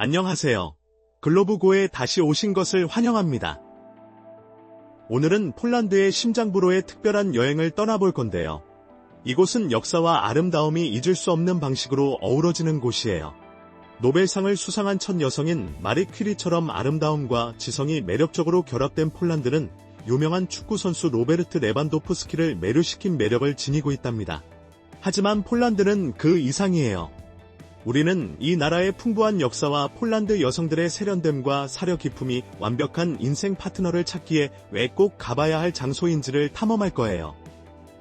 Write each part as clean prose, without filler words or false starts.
안녕하세요. 글로브고에 다시 오신 것을 환영합니다. 오늘은 폴란드의 심장부로의 특별한 여행을 떠나볼 건데요. 이곳은 역사와 아름다움이 잊을 수 없는 방식으로 어우러지는 곳이에요. 노벨상을 수상한 첫 여성인 마리 퀴리처럼 아름다움과 지성이 매력적으로 결합된 폴란드는 유명한 축구선수 로베르트 레반도프스키를 매료시킨 매력을 지니고 있답니다. 하지만 폴란드는 그 이상이에요. 우리는 이 나라의 풍부한 역사와 폴란드 여성들의 세련됨과 사려 깊음이 완벽한 인생 파트너를 찾기에 왜 꼭 가봐야 할 장소인지를 탐험할 거예요.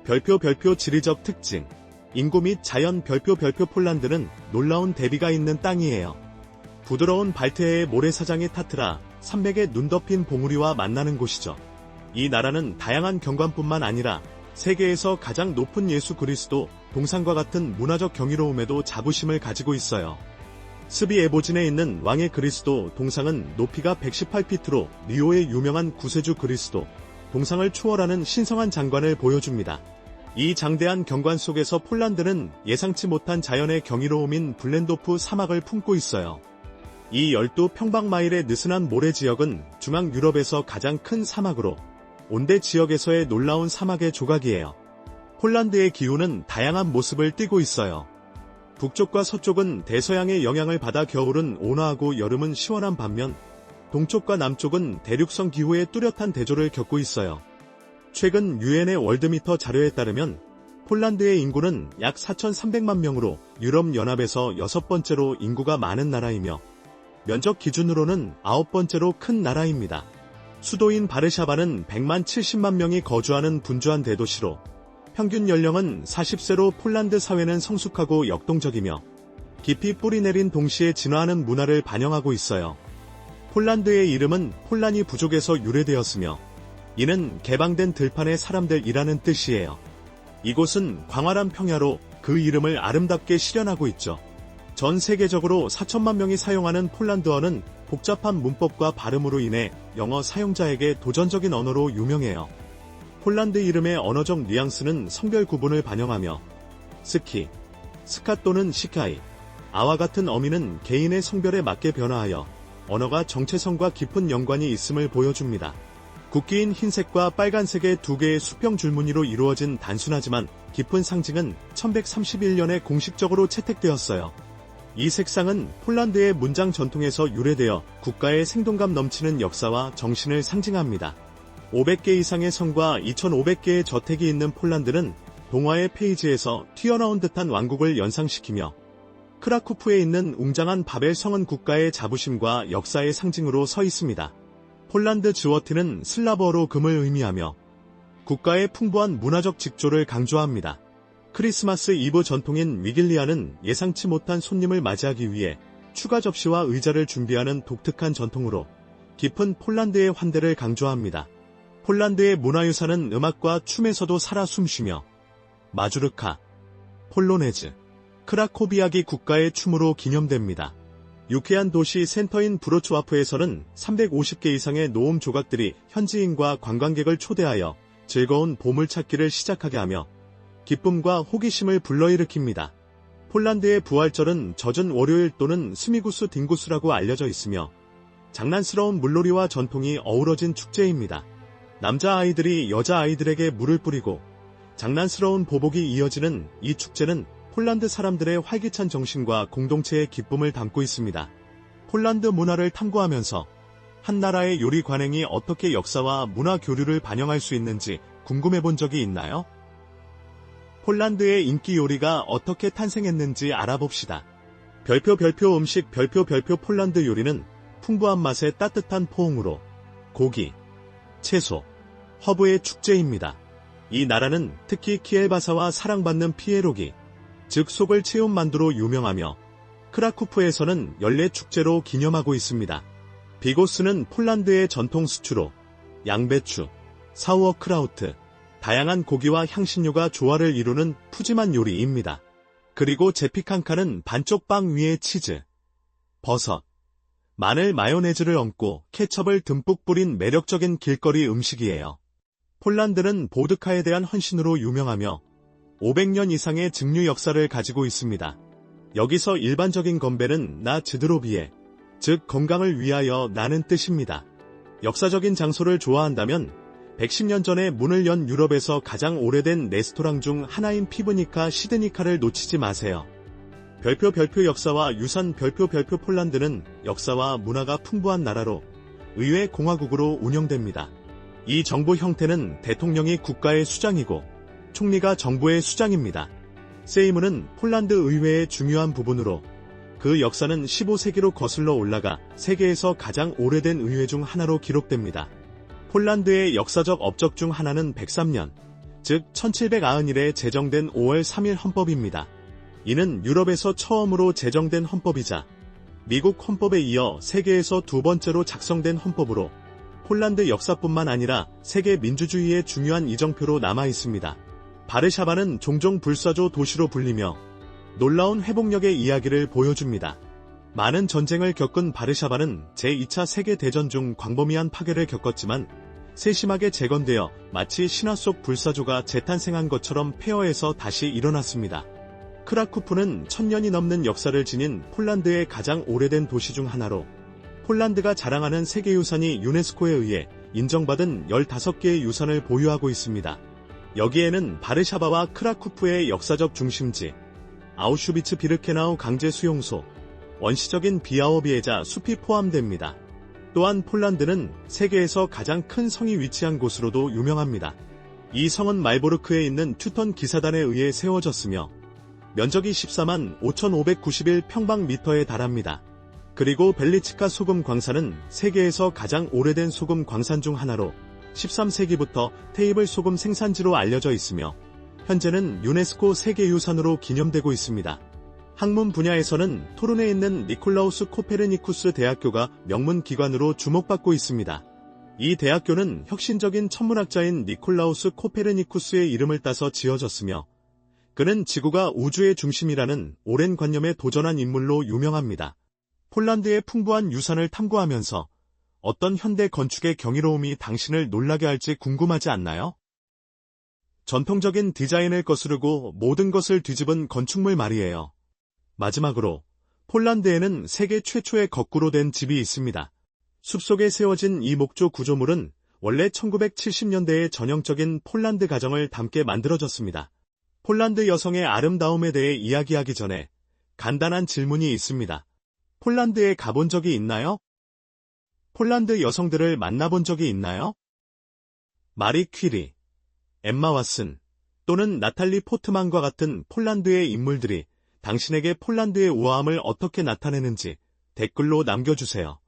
별표 지리적 특징. 인구 및 자연 별표 폴란드는 놀라운 대비가 있는 땅이에요. 부드러운 발트해의 모래사장의 타트라, 산맥에 눈 덮인 봉우리와 만나는 곳이죠. 이 나라는 다양한 경관뿐만 아니라 세계에서 가장 높은 예수 그리스도 동상과 같은 문화적 경이로움에도 자부심을 가지고 있어요. 스비 에보진에 있는 왕의 그리스도 동상은 높이가 118피트로 리오의 유명한 구세주 그리스도 동상을 초월하는 신성한 장관을 보여줍니다. 이 장대한 경관 속에서 폴란드는 예상치 못한 자연의 경이로움인 블렌도프 사막을 품고 있어요. 이 12평방마일의 느슨한 모래 지역은 중앙 유럽에서 가장 큰 사막으로 온대 지역에서의 놀라운 사막의 조각이에요. 폴란드의 기후는 다양한 모습을 띠고 있어요. 북쪽과 서쪽은 대서양의 영향을 받아 겨울은 온화하고 여름은 시원한 반면 동쪽과 남쪽은 대륙성 기후의 뚜렷한 대조를 겪고 있어요. 최근 유엔의 월드미터 자료에 따르면 폴란드의 인구는 약 4,300만 명으로 유럽연합에서 6번째로 인구가 많은 나라이며 면적 기준으로는 9번째로 큰 나라입니다. 수도인 바르샤바는 100만 70만 명이 거주하는 분주한 대도시로 평균 연령은 40세로 폴란드 사회는 성숙하고 역동적이며 깊이 뿌리내린 동시에 진화하는 문화를 반영하고 있어요. 폴란드의 이름은 폴란이 부족에서 유래되었으며 이는 개방된 들판의 사람들이라는 뜻이에요. 이곳은 광활한 평야로 그 이름을 아름답게 실현하고 있죠. 전 세계적으로 4천만 명이 사용하는 폴란드어는 복잡한 문법과 발음으로 인해 영어 사용자에게 도전적인 언어로 유명해요. 폴란드 이름의 언어적 뉘앙스는 성별 구분을 반영하며 스키, 스카 또는 시카이, 아와 같은 어미는 개인의 성별에 맞게 변화하여 언어가 정체성과 깊은 연관이 있음을 보여줍니다. 국기인 흰색과 빨간색의 두 개의 수평 줄무늬로 이루어진 단순하지만 깊은 상징은 1131년에 공식적으로 채택되었어요. 이 색상은 폴란드의 문장 전통에서 유래되어 국가의 생동감 넘치는 역사와 정신을 상징합니다. 500개 이상의 성과 2,500개의 저택이 있는 폴란드는 동화의 페이지에서 튀어나온 듯한 왕국을 연상시키며 크라쿠프에 있는 웅장한 바벨 성은 국가의 자부심과 역사의 상징으로 서 있습니다. 폴란드 즈워티는 슬라브어로 금을 의미하며 국가의 풍부한 문화적 직조를 강조합니다. 크리스마스 이브 전통인 위길리아는 예상치 못한 손님을 맞이하기 위해 추가 접시와 의자를 준비하는 독특한 전통으로 깊은 폴란드의 환대를 강조합니다. 폴란드의 문화유산은 음악과 춤에서도 살아 숨쉬며 마주르카, 폴로네즈, 크라코비아기 국가의 춤으로 기념됩니다. 유쾌한 도시 센터인 브로츠와프에서는 350개 이상의 노음 조각들이 현지인과 관광객을 초대하여 즐거운 보물찾기를 시작하게 하며 기쁨과 호기심을 불러일으킵니다. 폴란드의 부활절은 젖은 월요일 또는 스미구스 딩구스라고 알려져 있으며 장난스러운 물놀이와 전통이 어우러진 축제입니다. 남자아이들이 여자아이들에게 물을 뿌리고 장난스러운 보복이 이어지는 이 축제는 폴란드 사람들의 활기찬 정신과 공동체의 기쁨을 담고 있습니다. 폴란드 문화를 탐구하면서 한 나라의 요리 관행이 어떻게 역사와 문화 교류를 반영할 수 있는지 궁금해 본 적이 있나요? 폴란드의 인기 요리가 어떻게 탄생했는지 알아봅시다. 별표 음식 별표 폴란드 요리는 풍부한 맛의 따뜻한 포옹으로 고기, 채소, 허브의 축제입니다. 이 나라는 특히 키엘바사와 사랑받는 피에로기, 즉 속을 채운 만두로 유명하며 크라쿠프에서는 연례 축제로 기념하고 있습니다. 비고스는 폴란드의 전통 수추로 양배추, 사우어크라우트, 다양한 고기와 향신료가 조화를 이루는 푸짐한 요리입니다. 그리고 제피칸카는 반쪽 빵 위에 치즈, 버섯, 마늘 마요네즈를 얹고 케첩을 듬뿍 뿌린 매력적인 길거리 음식이에요. 폴란드는 보드카에 대한 헌신으로 유명하며 500년 이상의 증류 역사를 가지고 있습니다. 여기서 일반적인 건배는 나 즈드로비에, 즉 건강을 위하여 라는 뜻입니다. 역사적인 장소를 좋아한다면 110년 전에 문을 연 유럽에서 가장 오래된 레스토랑 중 하나인 피브니카 시드니카를 놓치지 마세요. 별표 역사와 유산 별표 폴란드는 역사와 문화가 풍부한 나라로 의회 공화국으로 운영됩니다. 이 정부 형태는 대통령이 국가의 수장이고 총리가 정부의 수장입니다. 세이무는 폴란드 의회의 중요한 부분으로 그 역사는 15세기로 거슬러 올라가 세계에서 가장 오래된 의회 중 하나로 기록됩니다. 폴란드의 역사적 업적 중 하나는 103년, 즉 1791에 제정된 5월 3일 헌법입니다. 이는 유럽에서 처음으로 제정된 헌법이자 미국 헌법에 이어 세계에서 두 번째로 작성된 헌법으로 폴란드 역사뿐만 아니라 세계 민주주의의 중요한 이정표로 남아 있습니다. 바르샤바는 종종 불사조 도시로 불리며 놀라운 회복력의 이야기를 보여줍니다. 많은 전쟁을 겪은 바르샤바는 제2차 세계대전 중 광범위한 파괴를 겪었지만 세심하게 재건되어 마치 신화 속 불사조가 재탄생한 것처럼 폐허에서 다시 일어났습니다. 크라쿠프는 1000년이 넘는 역사를 지닌 폴란드의 가장 오래된 도시 중 하나로 폴란드가 자랑하는 세계유산이 유네스코에 의해 인정받은 15개의 유산을 보유하고 있습니다. 여기에는 바르샤바와 크라쿠프의 역사적 중심지, 아우슈비츠 비르케나우 강제 수용소, 원시적인 비아오비에자 숲이 포함됩니다. 또한 폴란드는 세계에서 가장 큰 성이 위치한 곳으로도 유명합니다. 이 성은 말보르크에 있는 튜턴 기사단에 의해 세워졌으며 면적이 14만 5,591평방미터에 달합니다. 그리고 벨리치카 소금 광산은 세계에서 가장 오래된 소금 광산 중 하나로 13세기부터 테이블 소금 생산지로 알려져 있으며 현재는 유네스코 세계유산으로 기념되고 있습니다. 학문 분야에서는 토론에 있는 니콜라우스 코페르니쿠스 대학교가 명문 기관으로 주목받고 있습니다. 이 대학교는 혁신적인 천문학자인 니콜라우스 코페르니쿠스의 이름을 따서 지어졌으며 그는 지구가 우주의 중심이라는 오랜 관념에 도전한 인물로 유명합니다. 폴란드의 풍부한 유산을 탐구하면서 어떤 현대 건축의 경이로움이 당신을 놀라게 할지 궁금하지 않나요? 전통적인 디자인을 거스르고 모든 것을 뒤집은 건축물 말이에요. 마지막으로 폴란드에는 세계 최초의 거꾸로 된 집이 있습니다. 숲속에 세워진 이 목조 구조물은 원래 1970년대의 전형적인 폴란드 가정을 담게 만들어졌습니다. 폴란드 여성의 아름다움에 대해 이야기하기 전에 간단한 질문이 있습니다. 폴란드에 가본 적이 있나요? 폴란드 여성들을 만나본 적이 있나요? 마리 퀴리, 엠마 왓슨 또는 나탈리 포트만과 같은 폴란드의 인물들이 당신에게 폴란드의 우아함을 어떻게 나타내는지 댓글로 남겨주세요.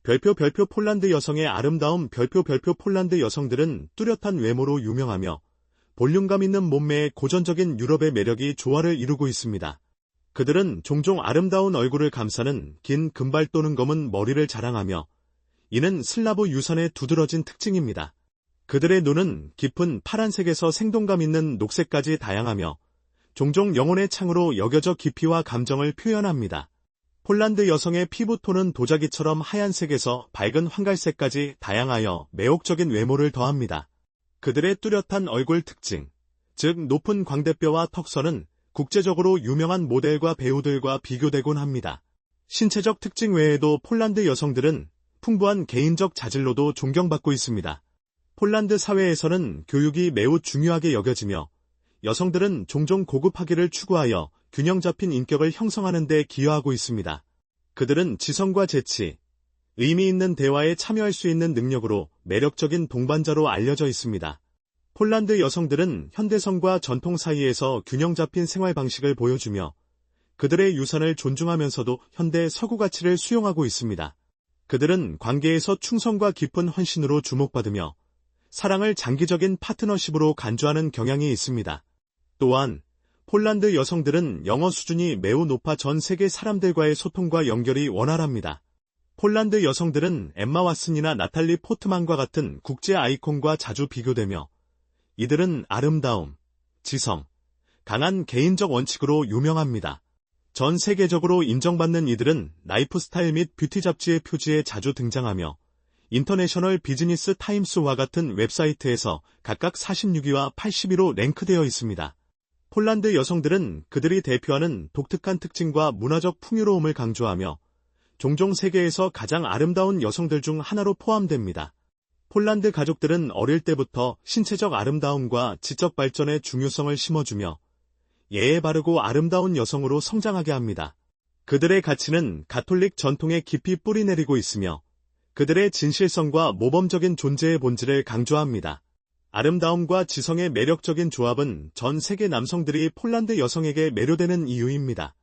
별표 폴란드 여성의 아름다움 별표 폴란드 여성들은 뚜렷한 외모로 유명하며 볼륨감 있는 몸매의 고전적인 유럽의 매력이 조화를 이루고 있습니다. 그들은 종종 아름다운 얼굴을 감싸는 긴 금발 또는 검은 머리를 자랑하며 이는 슬라브 유산의 두드러진 특징입니다. 그들의 눈은 깊은 파란색에서 생동감 있는 녹색까지 다양하며 종종 영혼의 창으로 여겨져 깊이와 감정을 표현합니다. 폴란드 여성의 피부톤은 도자기처럼 하얀색에서 밝은 황갈색까지 다양하여 매혹적인 외모를 더합니다. 그들의 뚜렷한 얼굴 특징, 즉 높은 광대뼈와 턱선은 국제적으로 유명한 모델과 배우들과 비교되곤 합니다. 신체적 특징 외에도 폴란드 여성들은 풍부한 개인적 자질로도 존경받고 있습니다. 폴란드 사회에서는 교육이 매우 중요하게 여겨지며 여성들은 종종 고급하기를 추구하여 균형 잡힌 인격을 형성하는 데 기여하고 있습니다. 그들은 지성과 재치, 의미 있는 대화에 참여할 수 있는 능력으로 매력적인 동반자로 알려져 있습니다. 폴란드 여성들은 현대성과 전통 사이에서 균형 잡힌 생활 방식을 보여주며 그들의 유산을 존중하면서도 현대 서구 가치를 수용하고 있습니다. 그들은 관계에서 충성과 깊은 헌신으로 주목받으며 사랑을 장기적인 파트너십으로 간주하는 경향이 있습니다. 또한 폴란드 여성들은 영어 수준이 매우 높아 전 세계 사람들과의 소통과 연결이 원활합니다. 폴란드 여성들은 엠마 왓슨이나 나탈리 포트만과 같은 국제 아이콘과 자주 비교되며 이들은 아름다움, 지성, 강한 개인적 원칙으로 유명합니다. 전 세계적으로 인정받는 이들은 라이프스타일 및 뷰티 잡지의 표지에 자주 등장하며 인터내셔널 비즈니스 타임스와 같은 웹사이트에서 각각 46위와 80위로 랭크되어 있습니다. 폴란드 여성들은 그들이 대표하는 독특한 특징과 문화적 풍요로움을 강조하며 종종 세계에서 가장 아름다운 여성들 중 하나로 포함됩니다. 폴란드 가족들은 어릴 때부터 신체적 아름다움과 지적 발전의 중요성을 심어주며 예의 바르고 아름다운 여성으로 성장하게 합니다. 그들의 가치는 가톨릭 전통에 깊이 뿌리내리고 있으며 그들의 진실성과 모범적인 존재의 본질을 강조합니다. 아름다움과 지성의 매력적인 조합은 전 세계 남성들이 폴란드 여성에게 매료되는 이유입니다.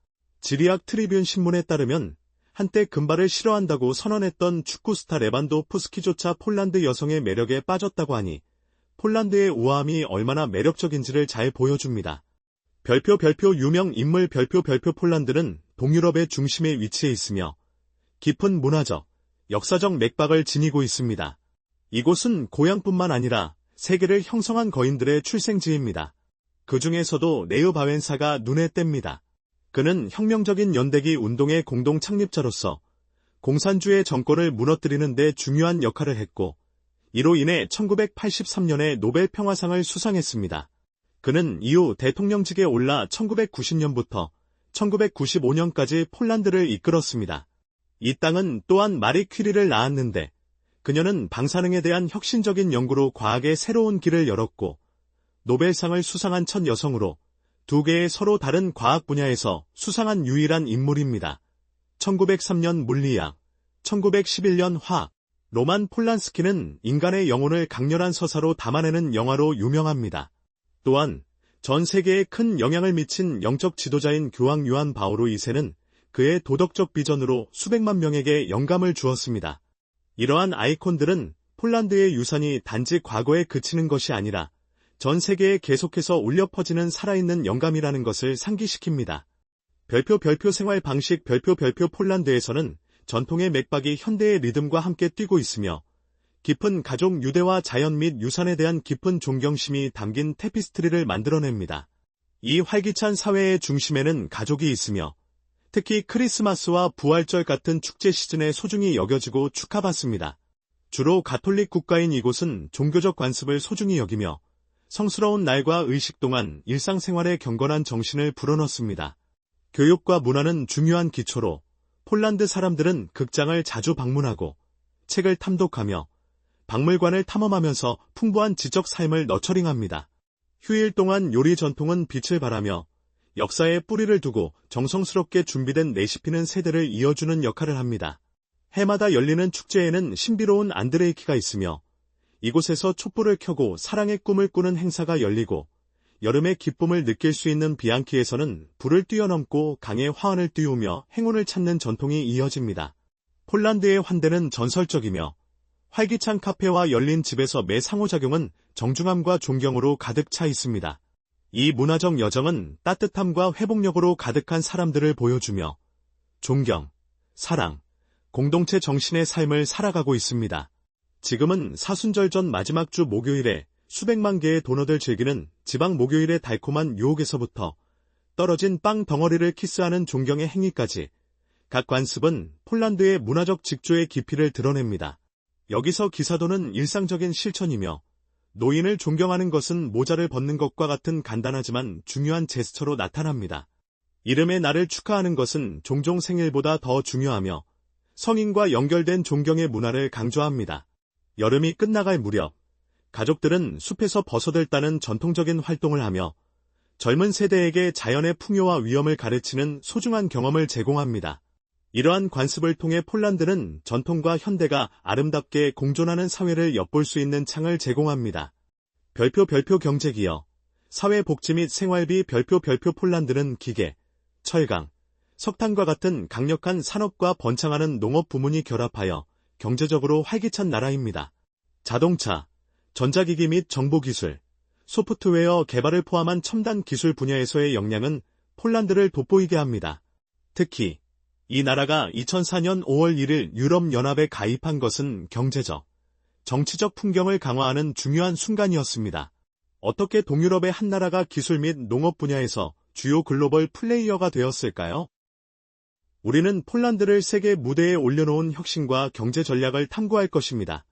지리학 트리뷴 신문에 따르면 한때 금발을 싫어한다고 선언했던 축구 스타 레반도프스키조차 폴란드 여성의 매력에 빠졌다고 하니 폴란드의 우아함이 얼마나 매력적인지를 잘 보여줍니다. 별표 유명 인물 별표 폴란드는 동유럽의 중심에 위치해 있으며 깊은 문화적, 역사적 맥박을 지니고 있습니다. 이곳은 고향뿐만 아니라 세계를 형성한 거인들의 출생지입니다. 그 중에서도 네흐 바웬사가 눈에 띕니다. 그는 혁명적인 연대기 운동의 공동 창립자로서 공산주의 정권을 무너뜨리는 데 중요한 역할을 했고 이로 인해 1983년에 노벨 평화상을 수상했습니다. 그는 이후 대통령직에 올라 1990년부터 1995년까지 폴란드를 이끌었습니다. 이 땅은 또한 마리 퀴리를 낳았는데 그녀는 방사능에 대한 혁신적인 연구로 과학의 새로운 길을 열었고 노벨상을 수상한 첫 여성으로 두 개의 서로 다른 과학 분야에서 수상한 유일한 인물입니다. 1903년 물리학, 1911년 화학. 로만 폴란스키는 인간의 영혼을 강렬한 서사로 담아내는 영화로 유명합니다. 또한 전 세계에 큰 영향을 미친 영적 지도자인 교황 요한 바오로 2세는 그의 도덕적 비전으로 수백만 명에게 영감을 주었습니다. 이러한 아이콘들은 폴란드의 유산이 단지 과거에 그치는 것이 아니라 전 세계에 계속해서 울려 퍼지는 살아있는 영감이라는 것을 상기시킵니다. 별표 생활 방식 별표 폴란드에서는 전통의 맥박이 현대의 리듬과 함께 뛰고 있으며 깊은 가족 유대와 자연 및 유산에 대한 깊은 존경심이 담긴 테피스트리를 만들어냅니다. 이 활기찬 사회의 중심에는 가족이 있으며 특히 크리스마스와 부활절 같은 축제 시즌에 소중히 여겨지고 축하받습니다. 주로 가톨릭 국가인 이곳은 종교적 관습을 소중히 여기며 성스러운 날과 의식 동안 일상생활에 경건한 정신을 불어넣습니다. 교육과 문화는 중요한 기초로 폴란드 사람들은 극장을 자주 방문하고 책을 탐독하며 박물관을 탐험하면서 풍부한 지적 삶을 너처링합니다. 휴일 동안 요리 전통은 빛을 발하며 역사에 뿌리를 두고 정성스럽게 준비된 레시피는 세대를 이어주는 역할을 합니다. 해마다 열리는 축제에는 신비로운 안드레이키가 있으며 이곳에서 촛불을 켜고 사랑의 꿈을 꾸는 행사가 열리고 여름의 기쁨을 느낄 수 있는 비앙키에서는 불을 뛰어넘고 강의 화환을 띄우며 행운을 찾는 전통이 이어집니다. 폴란드의 환대는 전설적이며 활기찬 카페와 열린 집에서 매 상호작용은 정중함과 존경으로 가득 차 있습니다. 이 문화적 여정은 따뜻함과 회복력으로 가득한 사람들을 보여주며 존경, 사랑, 공동체 정신의 삶을 살아가고 있습니다. 지금은 사순절 전 마지막 주 목요일에 수백만 개의 도넛을 즐기는 지방 목요일의 달콤한 유혹에서부터 떨어진 빵 덩어리를 키스하는 존경의 행위까지 각 관습은 폴란드의 문화적 직조의 깊이를 드러냅니다. 여기서 기사도는 일상적인 실천이며 노인을 존경하는 것은 모자를 벗는 것과 같은 간단하지만 중요한 제스처로 나타납니다. 이름의 날을 축하하는 것은 종종 생일보다 더 중요하며 성인과 연결된 존경의 문화를 강조합니다. 여름이 끝나갈 무렵 가족들은 숲에서 버섯을 따는 전통적인 활동을 하며 젊은 세대에게 자연의 풍요와 위엄을 가르치는 소중한 경험을 제공합니다. 이러한 관습을 통해 폴란드는 전통과 현대가 아름답게 공존하는 사회를 엿볼 수 있는 창을 제공합니다. 별표 경제기여, 사회복지 및 생활비 별표 폴란드는 기계, 철강, 석탄과 같은 강력한 산업과 번창하는 농업 부문이 결합하여 경제적으로 활기찬 나라입니다. 자동차, 전자기기 및 정보기술, 소프트웨어 개발을 포함한 첨단 기술 분야에서의 역량은 폴란드를 돋보이게 합니다. 특히 이 나라가 2004년 5월 1일 유럽연합에 가입한 것은 경제적, 정치적 풍경을 강화하는 중요한 순간이었습니다. 어떻게 동유럽의 한 나라가 기술 및 농업 분야에서 주요 글로벌 플레이어가 되었을까요? 우리는 폴란드를 세계 무대에 올려놓은 혁신과 경제 전략을 탐구할 것입니다.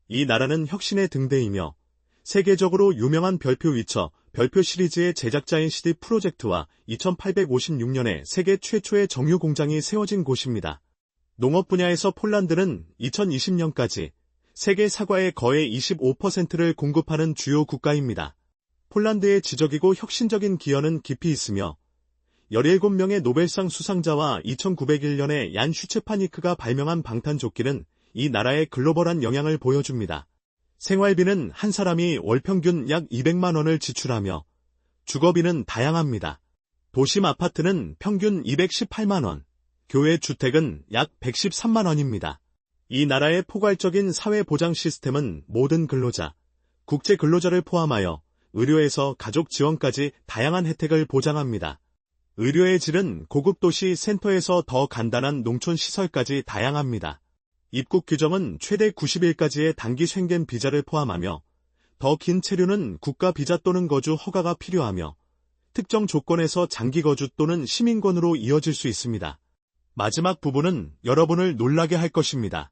이 나라는 혁신의 등대이며 세계적으로 유명한 별표 위쳐, 별표 시리즈의 제작자인 CD 프로젝트와 2856년에 세계 최초의 정유 공장이 세워진 곳입니다. 농업 분야에서 폴란드는 2020년까지 세계 사과의 거의 25%를 공급하는 주요 국가입니다. 폴란드의 지적이고 혁신적인 기여는 깊이 있으며 17명의 노벨상 수상자와 2901년에 얀 슈체파니크가 발명한 방탄조끼는 이 나라의 글로벌한 영향을 보여줍니다. 생활비는 한 사람이 월 평균 약 200만 원을 지출하며 주거비는 다양합니다. 도심 아파트는 평균 218만 원, 교외 주택은 약 113만 원입니다. 이 나라의 포괄적인 사회보장 시스템은 모든 근로자, 국제 근로자를 포함하여 의료에서 가족 지원까지 다양한 혜택을 보장합니다. 의료의 질은 고급 도시 센터에서 더 간단한 농촌 시설까지 다양합니다. 입국 규정은 최대 90일까지의 단기 쉥겐 비자를 포함하며 더 긴 체류는 국가 비자 또는 거주 허가가 필요하며 특정 조건에서 장기 거주 또는 시민권으로 이어질 수 있습니다. 마지막 부분은 여러분을 놀라게 할 것입니다.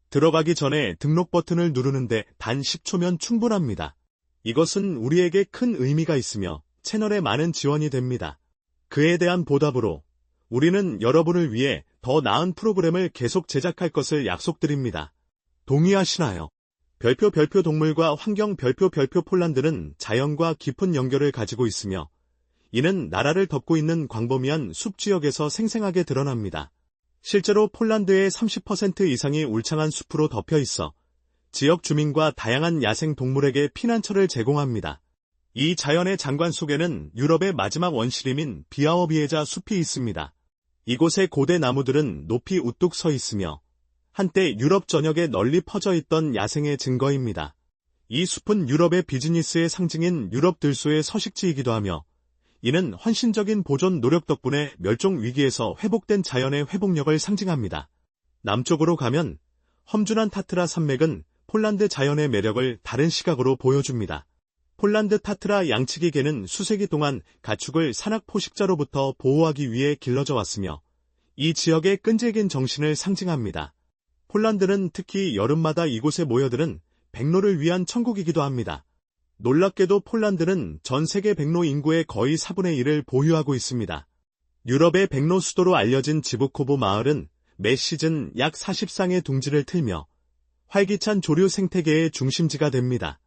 들어가기 전에 등록 버튼을 누르는데 단 10초면 충분합니다. 이것은 우리에게 큰 의미가 있으며 채널에 많은 지원이 됩니다. 그에 대한 보답으로 우리는 여러분을 위해 더 나은 프로그램을 계속 제작할 것을 약속드립니다. 동의하시나요? 별표 동물과 환경 별표 폴란드는 자연과 깊은 연결을 가지고 있으며 이는 나라를 덮고 있는 광범위한 숲 지역에서 생생하게 드러납니다. 실제로 폴란드의 30% 이상이 울창한 숲으로 덮여 있어 지역 주민과 다양한 야생 동물에게 피난처를 제공합니다. 이 자연의 장관 속에는 유럽의 마지막 원시림인 비아워비에자 숲이 있습니다. 이곳의 고대 나무들은 높이 우뚝 서 있으며 한때 유럽 전역에 널리 퍼져 있던 야생의 증거입니다. 이 숲은 유럽의 비즈니스의 상징인 유럽 들소의 서식지이기도 하며 이는 헌신적인 보존 노력 덕분에 멸종 위기에서 회복된 자연의 회복력을 상징합니다. 남쪽으로 가면 험준한 타트라 산맥은 폴란드 자연의 매력을 다른 시각으로 보여줍니다. 폴란드 타트라 양치기 개는 수세기 동안 가축을 산악 포식자로부터 보호하기 위해 길러져 왔으며 이 지역의 끈질긴 정신을 상징합니다. 폴란드는 특히 여름마다 이곳에 모여드는 백로를 위한 천국이기도 합니다. 놀랍게도 폴란드는 전 세계 백로 인구의 거의 4분의 1을 보유하고 있습니다. 유럽의 백로 수도로 알려진 지부코보 마을은 매 시즌 약 40쌍의 둥지를 틀며 활기찬 조류 생태계의 중심지가 됩니다.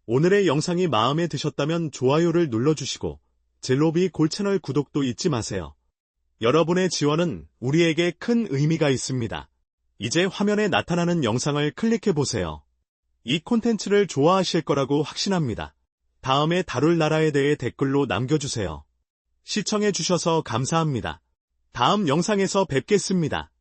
오늘의 영상이 마음에 드셨다면 좋아요를 눌러주시고 젤로비 골 채널 구독도 잊지 마세요. 여러분의 지원은 우리에게 큰 의미가 있습니다. 이제 화면에 나타나는 영상을 클릭해보세요. 이 콘텐츠를 좋아하실 거라고 확신합니다. 다음에 다룰 나라에 대해 댓글로 남겨주세요. 시청해주셔서 감사합니다. 다음 영상에서 뵙겠습니다.